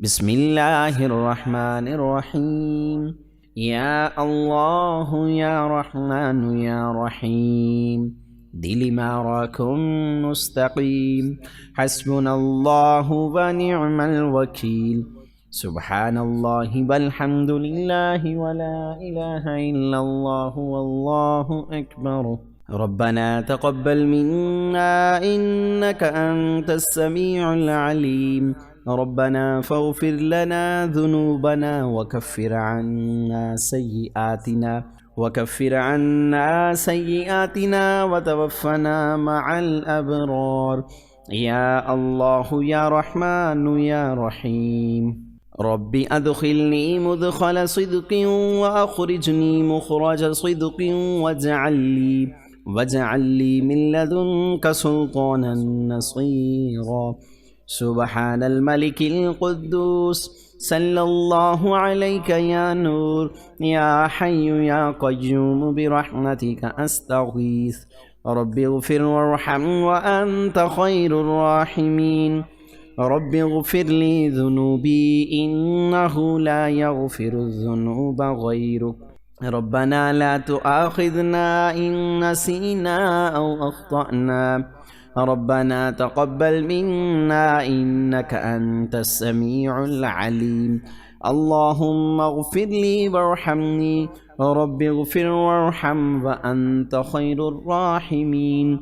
بسم الله الرحمن الرحيم. يا الله يا رحمن يا رحيم دل ما راكم مستقيم. حسبنا الله ونعم الوكيل. سبحان الله والحمد لله ولا إله إلا الله والله أكبر. ربنا تقبل منا إنك أنت السميع العليم. ربنا فاغفر لنا ذنوبنا وكفر عنا سيئاتنا وتوفنا مع الأبرار. يا الله يا رحمن يا رحيم رب أدخلني مدخل صدق وأخرجني مخرج صدق واجعل لي من لدنك سلطانا نصيرا. سبحان الملك القدوس صلى الله عليك يا نور. يا حي يا قيوم برحمتك أستغيث. رب اغفر وارحم وأنت خير الراحمين. رب اغفر لي ذنوبي إنه لا يغفر الذنوب غيرك. ربنا لا تؤاخذنا إن نسينا أو أخطأنا. ربنا تقبل منا إنك أنت السميع العليم. اللهم اغفر لي وارحمني. رب اغفر وارحم وأنت خير الراحمين.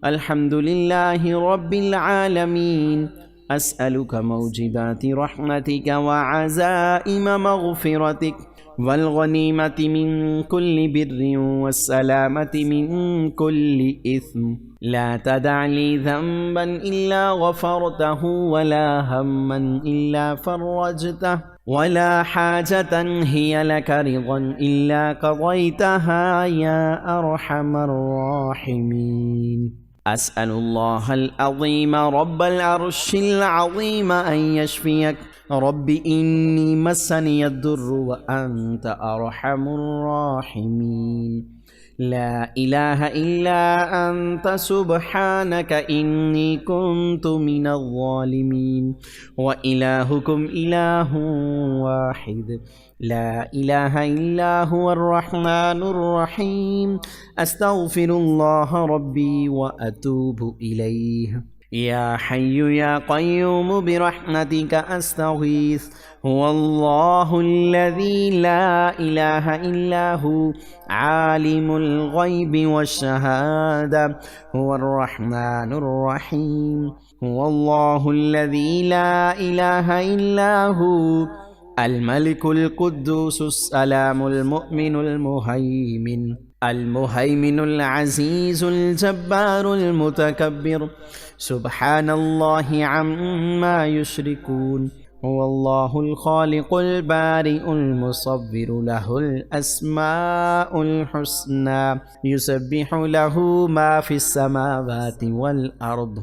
الحمد لله رب العالمين. أسألك موجبات رحمتك وعزائم مغفرتك والغنيمة من كل بر والسلامة من كل إثم. لا تدع لي ذنبا إلا غفرته ولا هما إلا فرجته ولا حاجة هي لك رضا إلا قضيتها يا أرحم الراحمين. أسأل الله العظيم رب العرش العظيم أن يشفيك. رب إني مسني الضر وأنت أرحم الراحمين. لا إله إلا أنت سبحانك إني كنت من الظالمين. وإلهكم إله واحد لا إله إلا هو الرحمن الرحيم. أستغفر الله ربي وأتوب إليه. يا حي يا قيوم برحمتك أستغيث. هو الله الذي لا إله إلا هو عالم الغيب والشهادة. هو الرحمن الرحيم. هو الله الذي لا إله إلا هو الملك القدوس السلام المؤمن المهيمن العزيز الجبار المتكبر. سبحان الله عما يشركون. هو الله الخالق البارئ المصور له الأسماء الحسنى. يسبح له ما في السماوات والأرض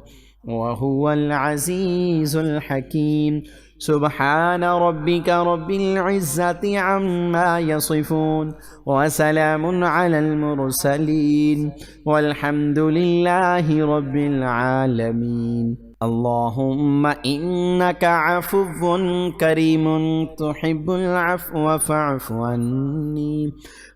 وهو العزيز الحكيم. سبحان ربك رب العزة عما يصفون وسلام على المرسلين والحمد لله رب العالمين. اللهم إنك عفو كريم تحب العفو فاعف عني.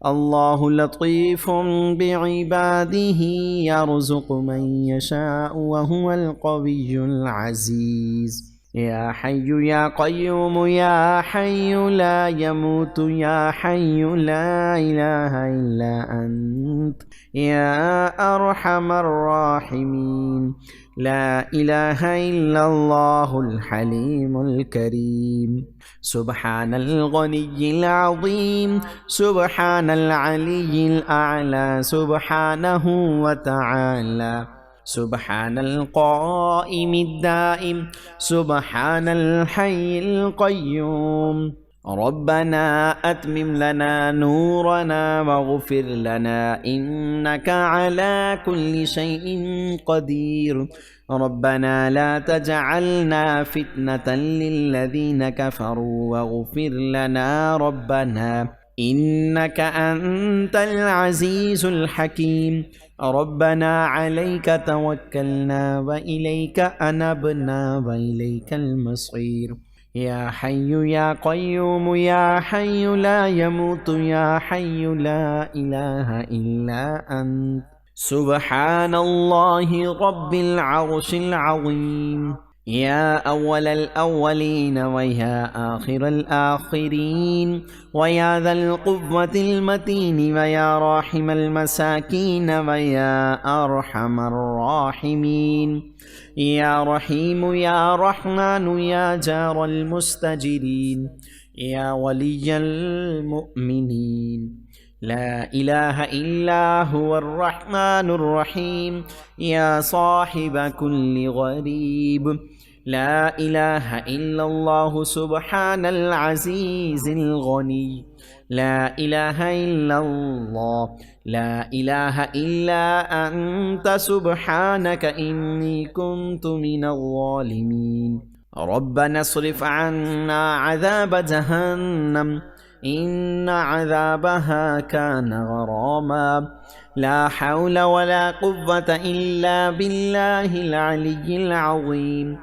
الله لطيف بعباده يرزق من يشاء وهو القوي العزيز. يا حي يا قيوم يا حي لا يموت يا حي لا إله إلا أنت يا أرحم الراحمين. لا إله إلا الله الحليم الكريم. سبحان الغني العظيم. سبحان العلي الأعلى سبحانه وتعالى. سبحان القائم الدائم. سبحان الحي القيوم. ربنا أتمم لنا نورنا واغفر لنا إنك على كل شيء قدير. ربنا لا تجعلنا فتنة للذين كفروا واغفر لنا ربنا إنك أنت العزيز الحكيم. ربنا عليك توكلنا وإليك أنبنا وإليك المصير. يا حي يا قيوم يا حي لا يموت يا حي لا إله إلا أنت سبحان الله رب العرش العظيم. يا أول الأولين ويا آخر الآخرين ويا ذا القوة المتين ويا راحم المساكين ويا أرحم الراحمين. يا رحيم يا رحمن يا جار المستجيرين يا ولي المؤمنين. لا إله إلا هو الرحمن الرحيم يا صاحب كل غريب. لا إله إلا الله سبحان العزيز الغني. لا إله إلا الله لا إله إلا أنت سبحانك إني كنت من الظالمين. ربنا اصرف عنا عذاب جهنم إن عذابها كان غراما. لا حول ولا قوة إلا بالله العلي العظيم.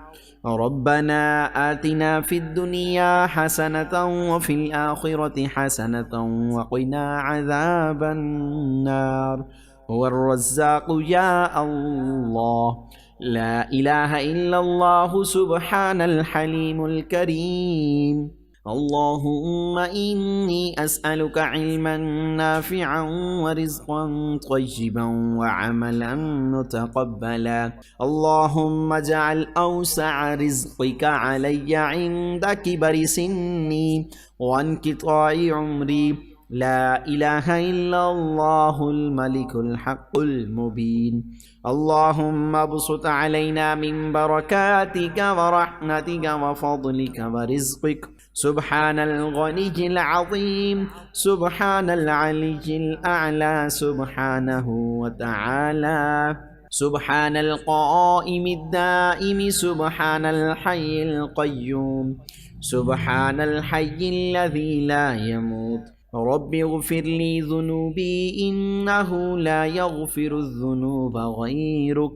ربنا آتنا في الدنيا حسنة وفي الآخرة حسنة وقنا عذاب النار. هو الرزاق يا الله. لا إله إلا الله سبحان الحليم الكريم. اللهم إني أسألك علما نافعا ورزقا طيبا وعملا متقبلا. اللهم اجعل أوسع رزقك علي عند كبر سني وانقطاع عمري. لا إله إلا الله الملك الحق المبين. اللهم ابسط علينا من بركاتك ورحمتك وفضلك ورزقك. سبحان الغني العظيم سبحان العلي الأعلى سبحانه وتعالى. سبحان القائم الدائم سبحان الحي القيوم سبحان الحي الذي لا يموت. رب اغفر لي ذنوبي إنه لا يغفر الذنوب غيرك.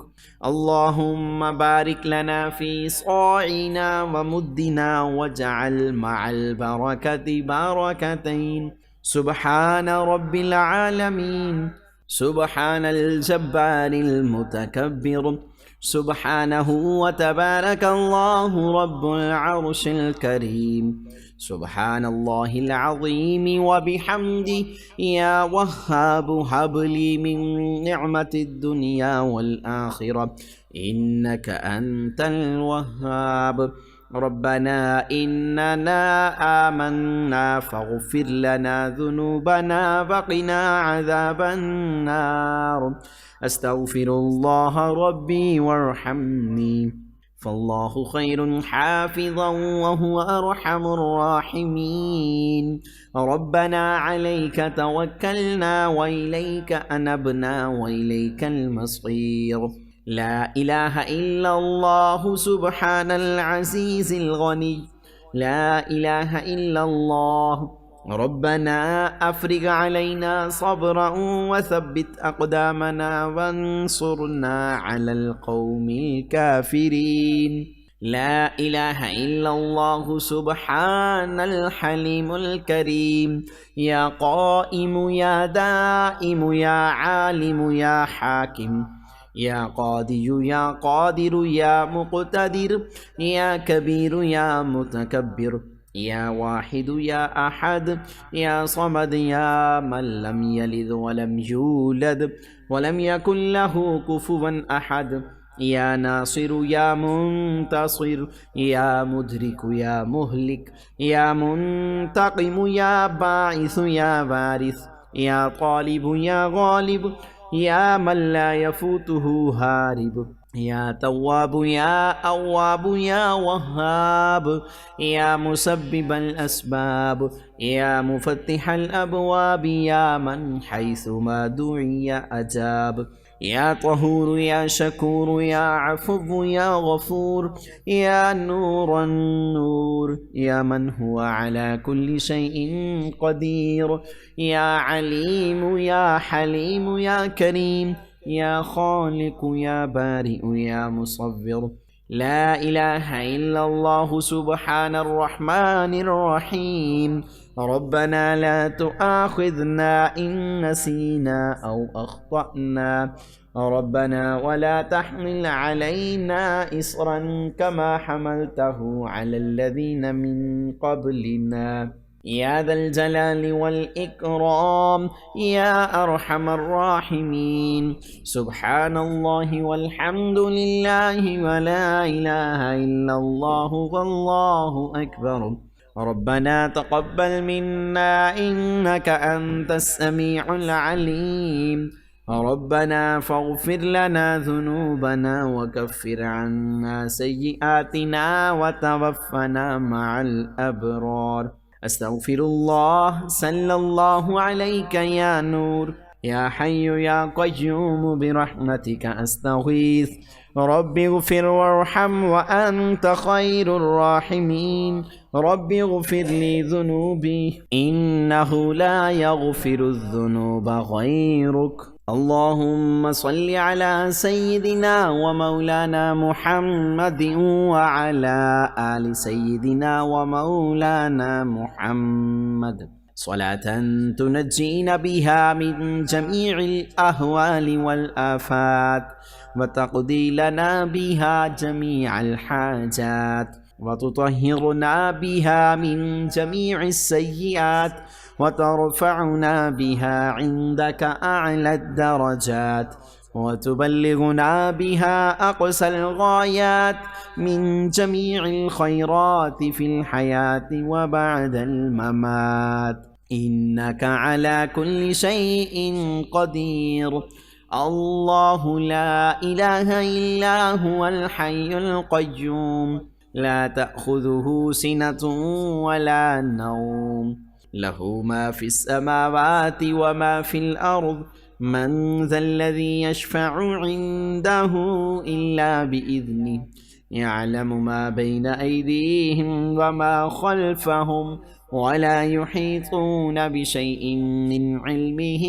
اللهم بارك لنا في صاعنا ومدنا واجعل مع البركة بركتين. سبحان رب العالمين سبحان الجبار المتكبر سبحانه وتبارك الله رب العرش الكريم. سبحان الله العظيم وبحمده. يا وهاب هب لي من نعمة الدنيا والآخرة إنك أنت الوهاب. ربنا إننا آمنا فاغفر لنا ذنوبنا وقنا عذاب النار. أستغفر الله ربي وارحمني فالله خير حافظا وهو أرحم الراحمين. ربنا عليك توكلنا وإليك أنبنا وإليك المصير. لا إله إلا الله سبحان العزيز الغني. لا إله إلا الله. ربنا أفرغ علينا صبرا وثبت أقدامنا وانصرنا على القوم الكافرين. لا إله إلا الله سبحان الحليم الكريم. يا قائم يا دائم يا عالم يا حاكم يا قادر يا قادر يا مقتدر يا كبير يا متكبر يا واحد يا أحد يا صمد يا من لم يلد ولم يولد ولم يكن له كفوا أحد. يا ناصر يا منتصر يا مدرك يا مهلك يا منتقم يا باعث يا وارث يا طالب يا غالب يا من لا يفوته هارب. يا تواب يا أواب يا وهاب يا مسبب الأسباب يا مفتح الأبواب يا من حيث ما دعي أجاب. يا طهور يا شكور يا عفو يا غفور يا نور النور يا من هو على كل شيء قدير. يا عليم يا حليم يا كريم يا خالق يا بارئ يا مصور. لا إله إلا الله سبحان الرحمن الرحيم ربنا لا تؤاخذنا إن نسينا أو أخطأنا ربنا ولا تحمل علينا إصرا كما حملته على الذين من قبلنا يا ذا الجلال والإكرام يا أرحم الراحمين سبحان الله والحمد لله ولا إله إلا الله والله أكبر ربنا تقبل منا إنك أنت السميع العليم ربنا فاغفر لنا ذنوبنا وكفر عنا سيئاتنا وتوفنا مع الأبرار أستغفر الله صلى الله عليك يا نور يا حي يا قيوم برحمتك أستغيث رب اغفر وارحم وأنت خير الراحمين رب اغفر لي ذنوبي إنه لا يغفر الذنوب غيرك اللهم صل على سيدنا ومولانا محمد وعلى آل سيدنا ومولانا محمد صلاة تنجينا بها من جميع الأهوال والآفات وتقضي لنا بها جميع الحاجات وتطهرنا بها من جميع السيئات وترفعنا بها عندك أعلى الدرجات وتبلغنا بها أقصى الغايات من جميع الخيرات في الحياة وبعد الممات إنك على كل شيء قدير الله لا إله إلا هو الحي القيوم لا تأخذه سنة ولا نوم له ما في السماوات وما في الأرض من ذا الذي يشفع عنده إلا بإذنه يعلم ما بين أيديهم وما خلفهم ولا يحيطون بشيء من علمه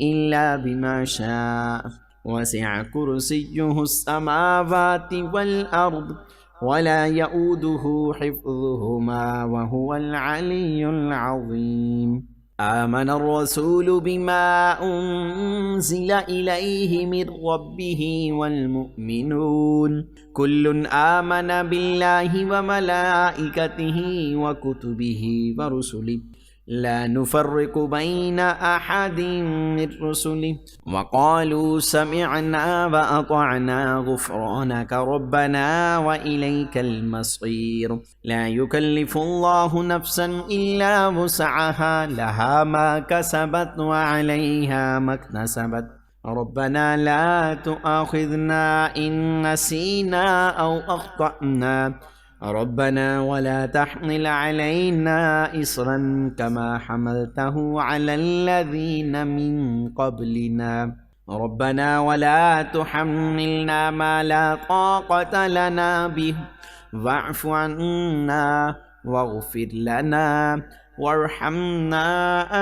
إلا بما شاء وسع كرسيه السماوات والأرض ولا يؤوده حفظهما وهو العلي العظيم آمن الرسول بما أنزل إليه من ربه والمؤمنون كل آمن بالله وملائكته وكتبه ورسله لا نفرق بين أحد من رسله وقالوا سمعنا وأطعنا غفرانك ربنا وإليك المصير لا يكلف الله نفسا إلا وسعها لها ما كسبت وعليها ما اكتسبت ربنا لا تؤاخذنا إن نسينا أو أخطأنا ربنا ولا تحمل علينا إصرا كما حملته على الذين من قبلنا ربنا ولا تحملنا ما لا طاقة لنا به واعف عنا واغفر لنا وارحمنا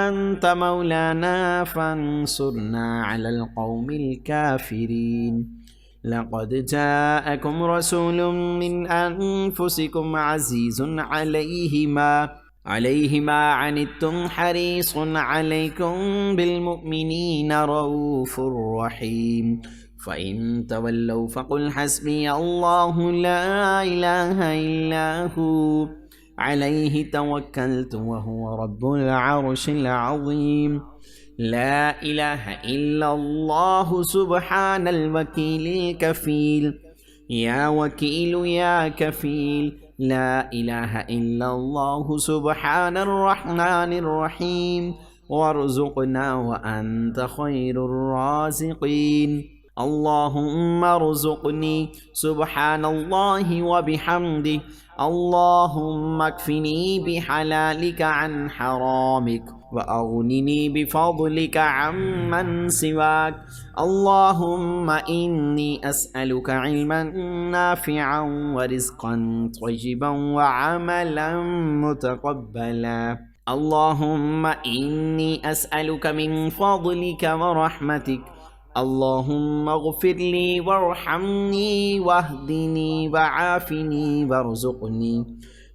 أنت مولانا فانصرنا على القوم الكافرين لقد جاءكم رسول من أنفسكم عزيز عليه ما عنتم حريص عليكم بالمؤمنين رؤوف رحيم فإن تولوا فقل حسبي الله لا إله إلا هو عليه توكلت وهو رب العرش العظيم لا إله إلا الله سبحان الوكيل الكفيل يا وكيل يا كفيل لا إله إلا الله سبحان الرحمن الرحيم وارزقنا وأنت خير الرازقين اللهم ارزقني سبحان الله وبحمده اللهم اكفني بحلالك عن حرامك وأغنني بفضلك عمن سواك اللهم إني أسألك علما نافعا ورزقا طيبا وعملا متقبلا اللهم إني أسألك من فضلك ورحمتك اللهم اغفر لي وارحمني واهدني وعافني وارزقني.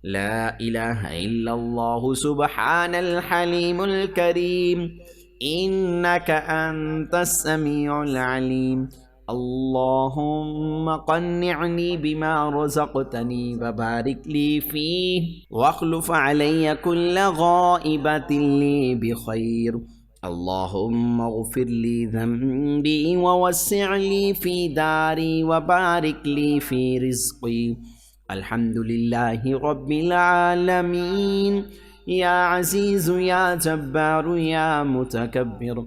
لا إله إلا الله سبحان الحليم الكريم إنك أنت السميع العليم. اللهم قنعني بما رزقتني وبارك لي فيه واخلف علي كل غائبة لي بخير. اللهم اغفر لي ذنبي ووسع لي في داري وبارك لي في رزقي. الحمد لله رب العالمين. يا عزيز يا جبار يا متكبر،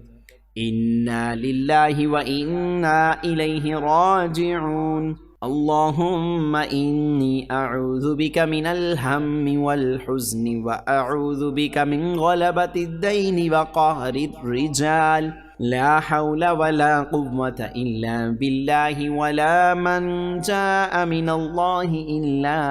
إنا لله وإنا إليه راجعون. اللهم إني أعوذ بك من الهم والحزن وأعوذ بك من غلبة الدين وقهر الرجال. لا حول ولا قوة إلا بالله ولا منجا من الله إلا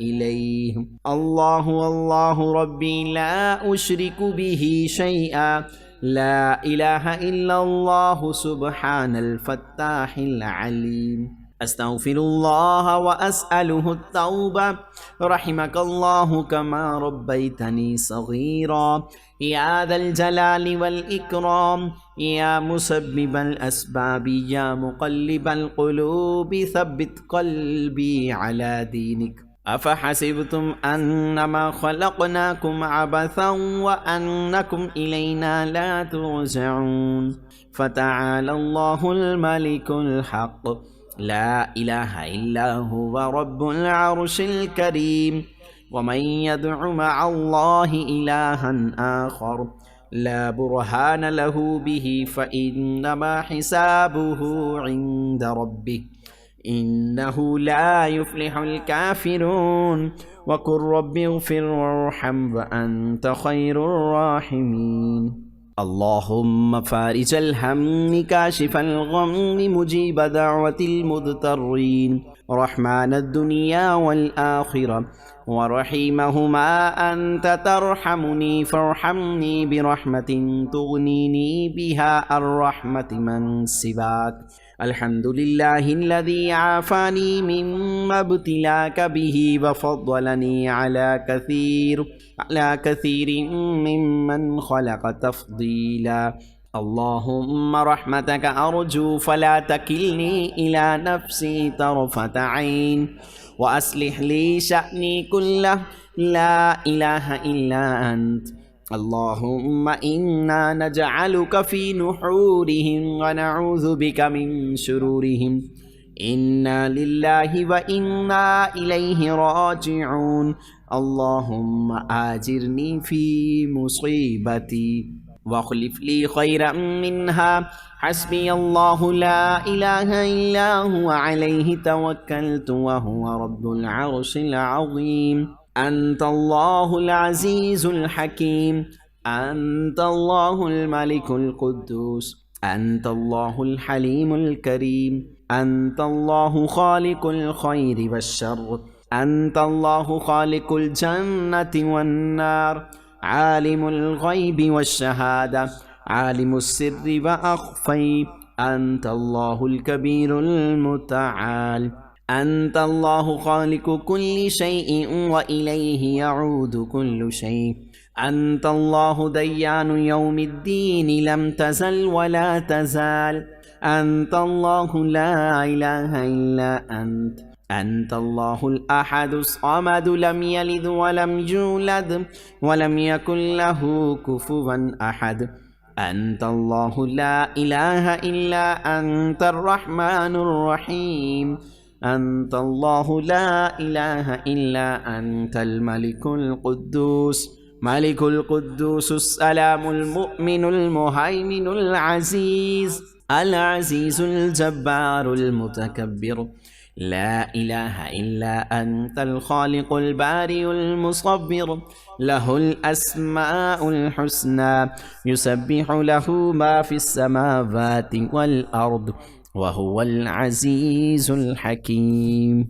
إليه. الله ربي لا أشرك به شيئا. لا إله إلا الله سبحان الفتاح العليم. أستغفر الله وأسأله التوبة. رحمك الله كما ربيتني صغيرا. يا ذا الجلال والإكرام. يا مسبب الأسباب يا مقلب القلوب ثبت قلبي على دينك. أفحسبتم أنما خلقناكم عبثا وأنكم إلينا لا ترجعون. فتعالى الله الملك الحق، لا إله إلا هو رب العرش الكريم. ومن يدع مع الله إلها آخر لا برهان له به فإنما حسابه عند ربه، إنه لا يفلح الكافرون. وقل رب اغفر وارحم وأنت خير الراحمين. اللهم فارج الهم كاشف الغم مجيب دعوة المضطرين رحمن الدنيا والآخرة ورحيمهما أنت ترحمني فارحمني برحمة تغنيني بها عن رحمة من سواك. الحمد لله الذي عافاني مما ابتلاك به وفضلني على كثير ممن خلق تفضيلا. اللهم رحمتك أرجو فلا تكلني إلى نفسي طرفة عين وأصلح لي شأني كله. لا إله إلا أنت. اللهم إنا نجعلك في نحورهم ونعوذ بك من شرورهم. إنا لله وإنا إليه راجعون. اللهم آجرني في مصيبتي واخلف لي خيرا منها. حسبي الله لا إله إلا هو عليه توكلت وهو رب العرش العظيم. أنت الله العزيز الحكيم. أنت الله الملك القدوس. أنت الله الحليم الكريم. أنت الله خالق الخير والشر. أنت الله خالق الجنة والنار. عالم الغيب والشهادة. عالم السر وأخفي. أنت الله الكبير المتعال. أنت الله خالق كل شيء وإليه يعود كل شيء. أنت الله ديان يوم الدين لم تزل ولا تزال. أنت الله لا إله إلا أنت. أنت الله الأحد الصمد لم يلد ولم يولد ولم يكن له كفوا أحد. أنت الله لا إله إلا أنت الرحمن الرحيم. أنت الله لا إله إلا أنت الملك القدوس. ملك القدوس السلام المؤمن المهيمن العزيز الجبار المتكبر. لا إله إلا أنت الخالق البارئ المصور. له الأسماء الحسنى يسبح له ما في السماوات والأرض वहुवल अज़ीज़ुल हकीम।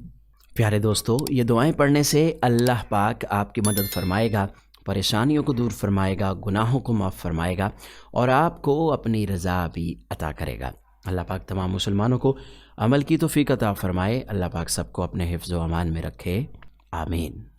प्यारे दोस्तों, ये दुआएं पढ़ने से अल्लाह पाक आपकी मदद फरमाएगा, परेशानियों को दूर फरमाएगा, गुनाहों को माफ़ फरमाएगा और आपको अपनी रज़ा भी अता करेगा। अल्लाह पाक तमाम मुसलमानों को अमल की तौफीक अता फ़रमाए। अल्लाह पाक सबको अपने हिफ्ज़ व अमान में रखे। आमीन।